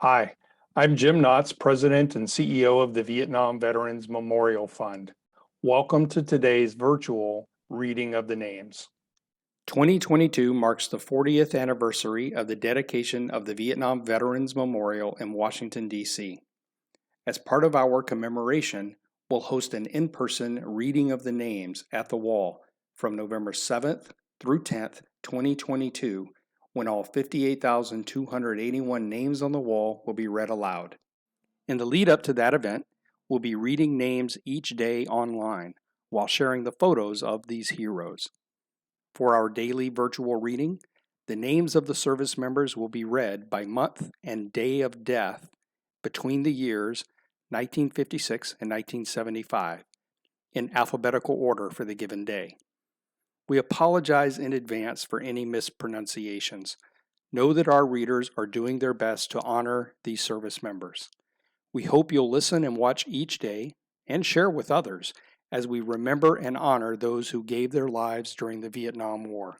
Hi, I'm Jim Knotts, President and CEO of the Vietnam Veterans Memorial Fund. Welcome to today's virtual reading of the names. 2022 marks the 40th anniversary of the dedication of the Vietnam Veterans Memorial in Washington, D.C. As part of our commemoration, we'll host an in-person reading of the names at the wall from November 7th through 10th, 2022, when all 58,281 names on the wall will be read aloud. In the lead up to that event, we'll be reading names each day online while sharing the photos of these heroes. For our daily virtual reading, the names of the service members will be read by month and day of death between the years 1956 and 1975 in alphabetical order for the given day. We apologize in advance for any mispronunciations. Know that our readers are doing their best to honor these service members. We hope you'll listen and watch each day and share with others as we remember and honor those who gave their lives during the Vietnam War.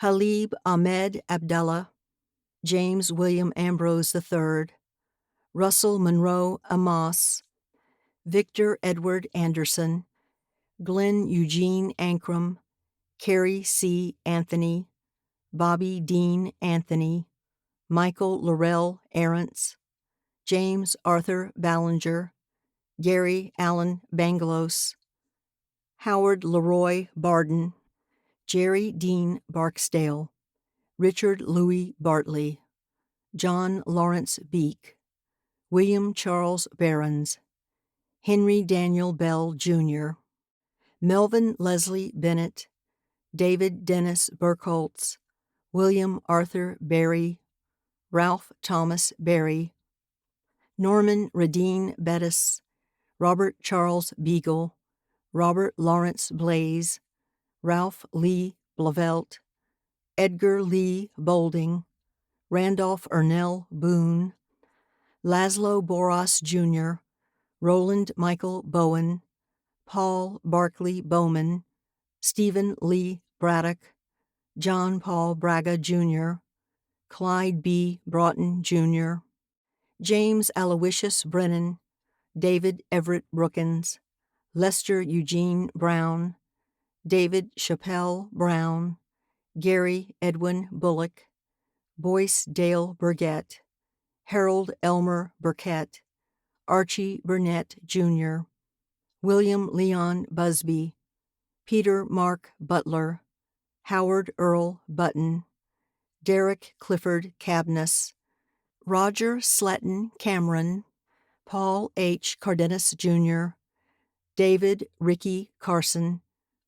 Halib Ahmed Abdallah, James William Ambrose III, Russell Monroe Amos, Victor Edward Anderson, Glenn Eugene Ankrum, Carrie C. Anthony, Bobby Dean Anthony, Michael Laurel Arentz, James Arthur Ballinger, Gary Allen Bangalos, Howard Leroy Barden, Jerry Dean Barksdale, Richard Louis Bartley, John Lawrence Beek, William Charles Behrens, Henry Daniel Bell, Jr., Melvin Leslie Bennett, David Dennis Burkholtz, William Arthur Berry, Ralph Thomas Berry, Norman Radine Bettis, Robert Charles Beagle, Robert Lawrence Blaze, Ralph Lee Blavelt, Edgar Lee Bolding, Randolph Ernell Boone, Laszlo Boras Jr., Roland Michael Bowen, Paul Barkley Bowman, Stephen Lee Braddock, John Paul Braga Jr., Clyde B. Broughton Jr., James Aloysius Brennan, David Everett Brookins, Lester Eugene Brown, David Chappelle Brown, Gary Edwin Bullock, Boyce Dale Burgett, Harold Elmer Burkett, Archie Burnett Jr., William Leon Busby, Peter Mark Butler, Howard Earl Button, Derek Clifford Cabness, Roger Sletton Cameron, Paul H. Cardenas Jr., David Ricky Carson,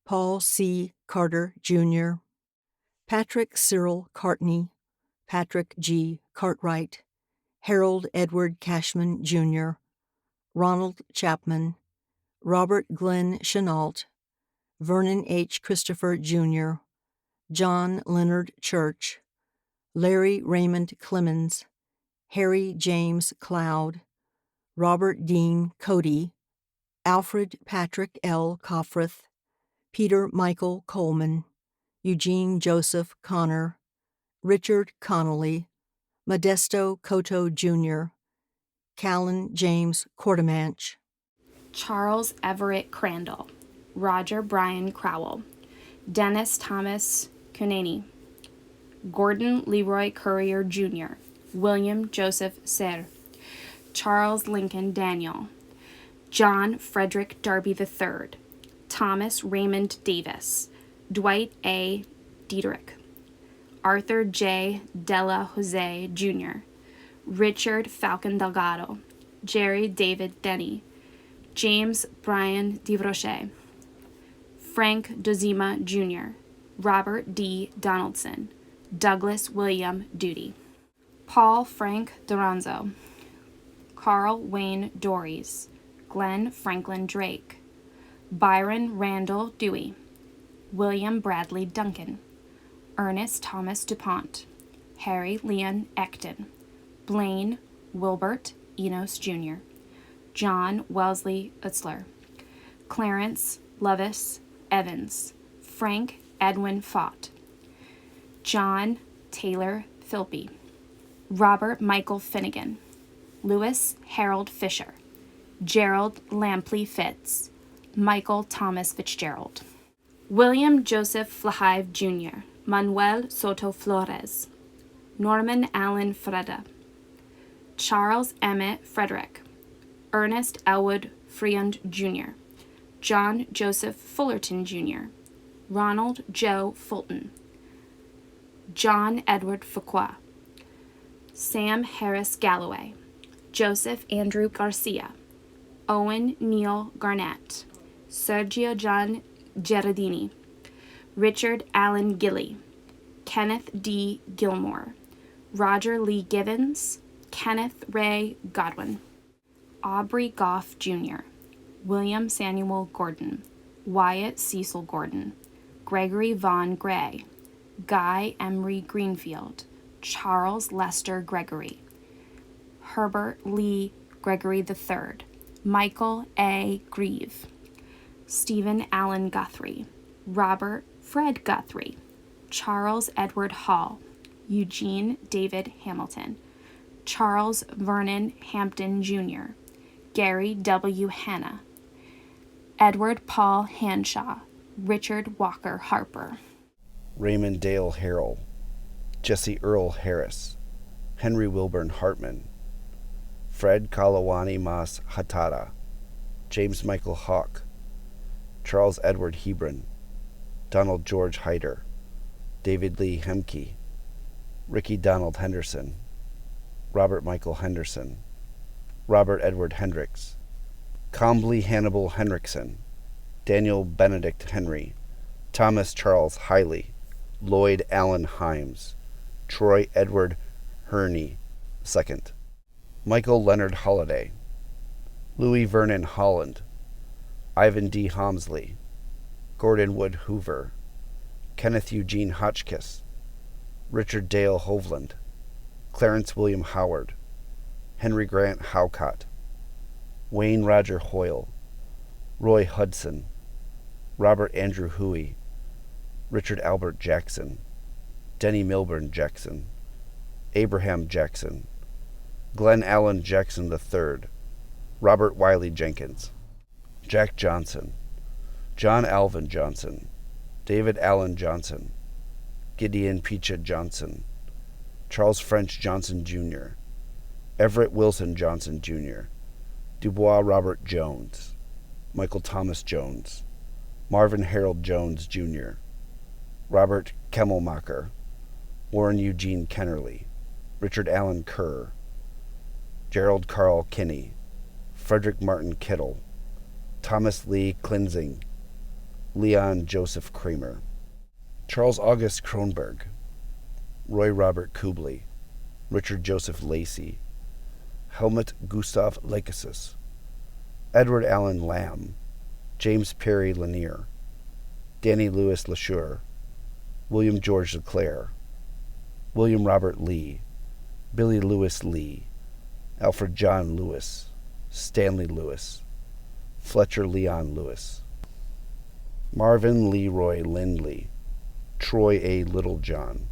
Paul C. Carter Jr., Patrick Cyril Cartney, Patrick G. Cartwright, Harold Edward Cashman Jr., Ronald Chapman, Robert Glenn Chenault, Vernon H. Christopher Jr., John Leonard Church, Larry Raymond Clemens, Harry James Cloud, Robert Dean Cody, Alfred Patrick L. Coffreth, Peter Michael Coleman, Eugene Joseph Connor, Richard Connolly, Modesto Cotto Jr., Callan James Quartermanch, Charles Everett Crandall, Roger Brian Crowell, Dennis Thomas Cunaney, Gordon Leroy Currier Jr., William Joseph Serre, Charles Lincoln Daniel, John Frederick Darby III, Thomas Raymond Davis, Dwight A. Diederich, Arthur J. Della Jose Jr., Richard Falcon Delgado, Jerry David Denny, James Brian DeVroche, Frank Dozima Jr., Robert D. Donaldson, Douglas William Duty, Paul Frank Duranzo, Carl Wayne Dories, Glenn Franklin Drake, Byron Randall Dewey, William Bradley Duncan, Ernest Thomas DuPont, Harry Leon Ecton, Blaine Wilbert Enos Jr., John Wellesley Utzler, Clarence Lovis Evans, Frank Edwin Fott, John Taylor Philby, Robert Michael Finnegan, Lewis Harold Fisher, Gerald Lampley Fitz, Michael Thomas Fitzgerald, William Joseph Flahive Jr., Manuel Soto Flores, Norman Allen Freda, Charles Emmett Frederick, Ernest Elwood Freund Jr., John Joseph Fullerton Jr., Ronald Joe Fulton, John Edward Fuqua, Sam Harris Galloway, Joseph Andrew Garcia, Owen Neal Garnett, Sergio John Gerardini, Richard Allen Gilly, Kenneth D. Gilmore, Roger Lee Givens, Kenneth Ray Godwin, Aubrey Goff Jr., William Samuel Gordon, Wyatt Cecil Gordon, Gregory Vaughn Gray, Guy Emery Greenfield, Charles Lester Gregory, Herbert Lee Gregory III, Michael A. Grieve, Stephen Allen Guthrie, Robert Fred Guthrie, Charles Edward Hall, Eugene David Hamilton, Charles Vernon Hampton Jr., Gary W. Hanna, Edward Paul Hanshaw, Richard Walker Harper, Raymond Dale Harrell, Jesse Earl Harris, Henry Wilburn Hartman, Fred Kalawani Mas Hatara, James Michael Hawk, Charles Edward Hebron, Donald George Hyder, David Lee Hemke, Ricky Donald Henderson, Robert Michael Henderson, Robert Edward Hendricks, Combly Hannibal Henriksen, Daniel Benedict Henry, Thomas Charles Hiley, Lloyd Allen Himes, Troy Edward Herney II, Michael Leonard Holliday, Louis Vernon Holland, Ivan D. Homsley, Gordon Wood Hoover, Kenneth Eugene Hotchkiss, Richard Dale Hovland, Clarence William Howard, Henry Grant Howcott, Wayne Roger Hoyle, Roy Hudson, Robert Andrew Huey, Richard Albert Jackson, Denny Milburn Jackson, Abraham Jackson, Glenn Allen Jackson III, Robert Wiley Jenkins, Jack Johnson, John Alvin Johnson, David Allen Johnson, Gideon Picha Johnson, Charles French Johnson Jr., Everett Wilson Johnson Jr., Dubois Robert Jones, Michael Thomas Jones, Marvin Harold Jones Jr., Robert Kemmelmacher, Warren Eugene Kennerly, Richard Allen Kerr, Gerald Carl Kinney, Frederick Martin Kittle, Thomas Lee Klinzing, Leon Joseph Kramer, Charles August Kronberg, Roy Robert Kubley, Richard Joseph Lacey, Helmut Gustav Lakesis, Edward Allen Lamb, James Perry Lanier, Danny Lewis LaSure, William George LeClaire, William Robert Lee, Billy Lewis Lee, Alfred John Lewis, Stanley Lewis, Fletcher Leon Lewis, Marvin Leroy Lindley, Troy A. Littlejohn,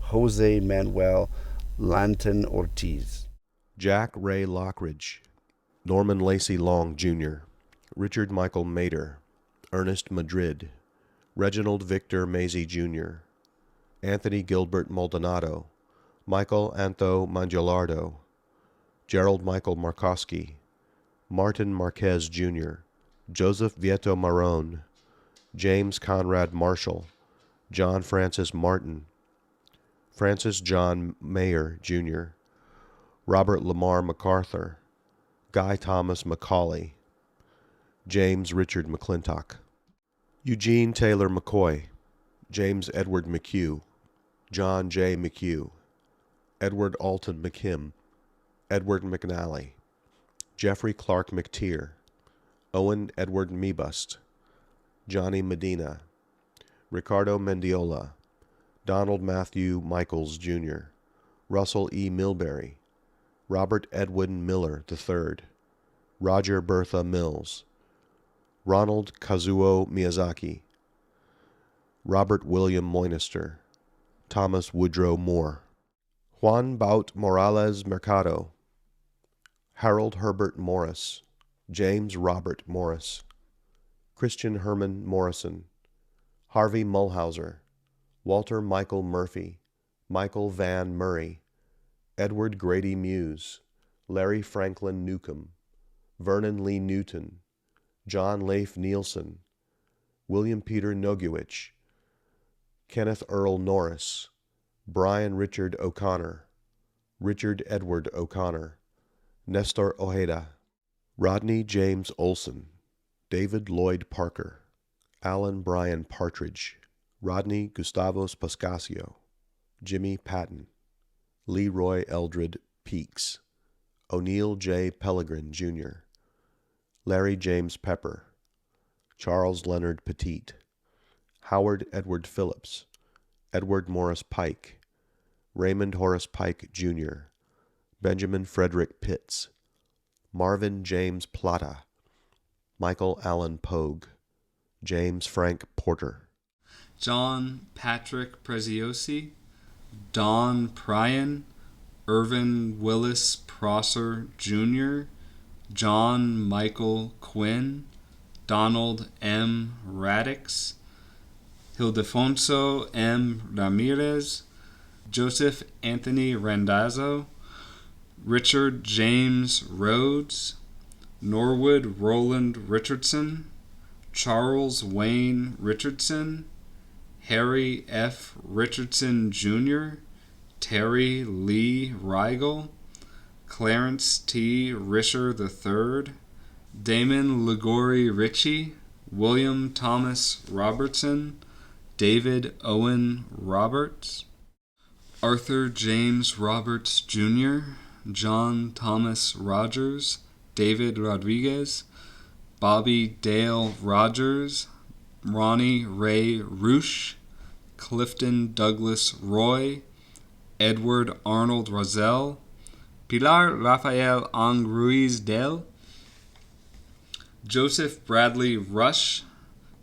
Jose Manuel Lanton Ortiz, Jack Ray Lockridge, Norman Lacey Long, Jr., Richard Michael Mader, Ernest Madrid, Reginald Victor Maisie, Jr., Anthony Gilbert Maldonado, Michael Antho Mangialardo, Gerald Michael Markowski, Martin Marquez, Jr., Joseph Vieto Marone, James Conrad Marshall, John Francis Martin, Francis John Mayer, Jr., Robert Lamar MacArthur, Guy Thomas Macaulay, James Richard McClintock, Eugene Taylor McCoy, James Edward McHugh, John J. McHugh, Edward Alton McKim, Edward McNally, Jeffrey Clark McTeer, Owen Edward Mebust, Johnny Medina, Ricardo Mendiola, Donald Matthew Michaels, Jr., Russell E. Milbury, Robert Edwin Miller III, Roger Bertha Mills, Ronald Kazuo Miyazaki, Robert William Moynister, Thomas Woodrow Moore. Juan Baut Morales Mercado, Harold Herbert Morris, James Robert Morris, Christian Herman Morrison, Harvey Mulhauser, Walter Michael Murphy, Michael Van Murray, Edward Grady Muse, Larry Franklin Newcomb, Vernon Lee Newton, John Leif Nielsen, William Peter Nogiewicz, Kenneth Earl Norris, Brian Richard O'Connor, Richard Edward O'Connor, Nestor Ojeda, Rodney James Olson, David Lloyd Parker, Alan Bryan Partridge, Rodney Gustavus Pascasio, Jimmy Patton, Leroy Eldred Peaks, O'Neill J. Pellegrin, Jr., Larry James Pepper, Charles Leonard Petit, Howard Edward Phillips, Edward Morris Pike, Raymond Horace Pike, Jr., Benjamin Frederick Pitts, Marvin James Plata, Michael Allen Pogue, James Frank Porter, John Patrick Preziosi, Don Pryan, Irvin Willis Prosser, Jr., John Michael Quinn, Donald M. Radix, Ildefonso M. Ramirez, Joseph Anthony Randazzo, Richard James Rhodes, Norwood Roland Richardson, Charles Wayne Richardson, Harry F. Richardson, Jr., Terry Lee Rigel, Clarence T. Risher III, Damon Ligori Ritchie, William Thomas Robertson, David Owen Roberts, Arthur James Roberts, Jr., John Thomas Rogers, David Rodriguez, Bobby Dale Rogers, Ronnie Ray Roosh, Clifton Douglas Roy, Edward Arnold Roselle, Pilar Rafael Ang Ruiz Del, Joseph Bradley Rush,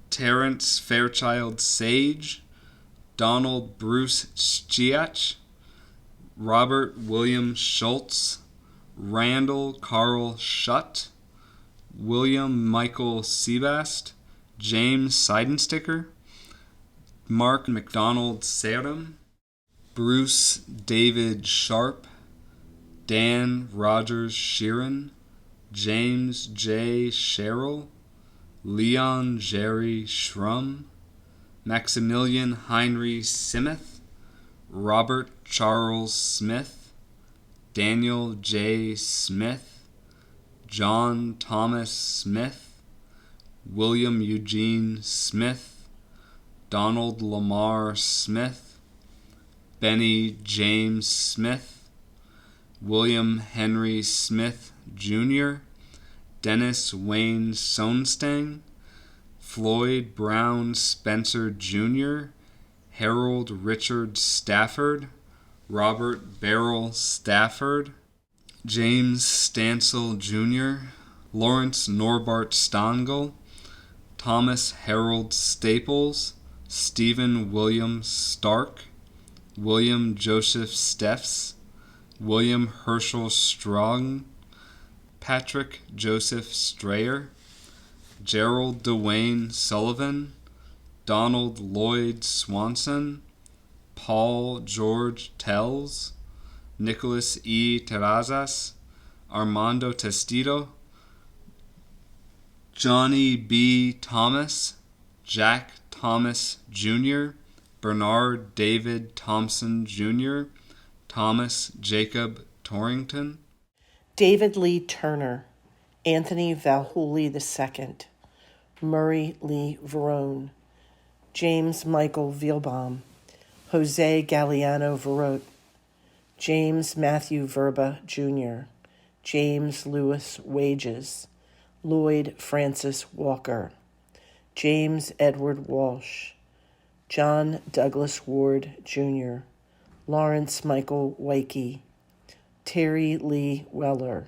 Terrence Fairchild Sage, Donald Bruce Schiach, Robert William Schultz, Randall Carl Schutt, William Michael Sebast, James Seidensticker, Mark McDonald Serum, Bruce David Sharp, Dan Rogers Sheeran, James J. Sherrill, Leon Jerry Schrum, Maximilian Heinrich Simeth, Robert Charles Smith, Daniel J. Smith, John Thomas Smith, William Eugene Smith, Donald Lamar Smith, Benny James Smith, William Henry Smith, Jr., Dennis Wayne Sonstang, Floyd Brown Spencer, Jr., Harold Richard Stafford, Robert Beryl Stafford, James Stansel, Jr., Lawrence Norbart Stangl, Thomas Harold Staples, Stephen William Stark, William Joseph Steffs, William Herschel Strong, Patrick Joseph Strayer, Gerald Dwayne Sullivan, Donald Lloyd Swanson, Paul George Tells, Nicholas E. Terrazas, Armando Testido, Johnny B. Thomas, Jack Thomas Jr., Bernard David Thompson Jr., Thomas Jacob Torrington, David Lee Turner, Anthony Valhooley II, Murray Lee Verone, James Michael Vielbaum, Jose Galliano Verot, James Matthew Verba Jr., James Lewis Wages, Lloyd Francis Walker, James Edward Walsh, John Douglas Ward Jr., Lawrence Michael Wyke, Terry Lee Weller,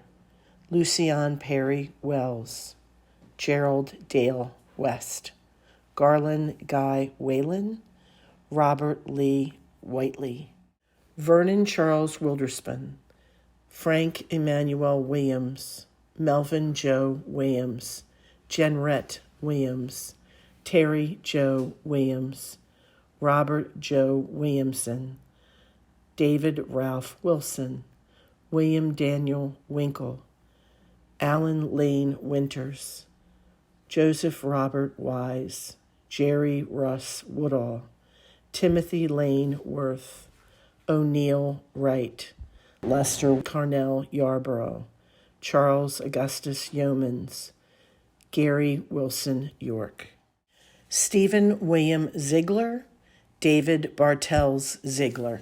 Lucian Perry Wells, Gerald Dale West, Garland Guy Whalen, Robert Lee Whiteley. Vernon Charles Wilderspoon, Frank Emmanuel Williams, Melvin Joe Williams, Jenrette Williams, Terry Joe Williams, Robert Joe Williamson, David Ralph Wilson, William Daniel Winkle, Alan Lane Winters, Joseph Robert Wise, Jerry Russ Woodall, Timothy Lane Worth, O'Neill Wright, Lester Carnell Yarborough, Charles Augustus Yeomans, Gary Wilson York. Stephen William Ziegler, David Bartels Ziegler.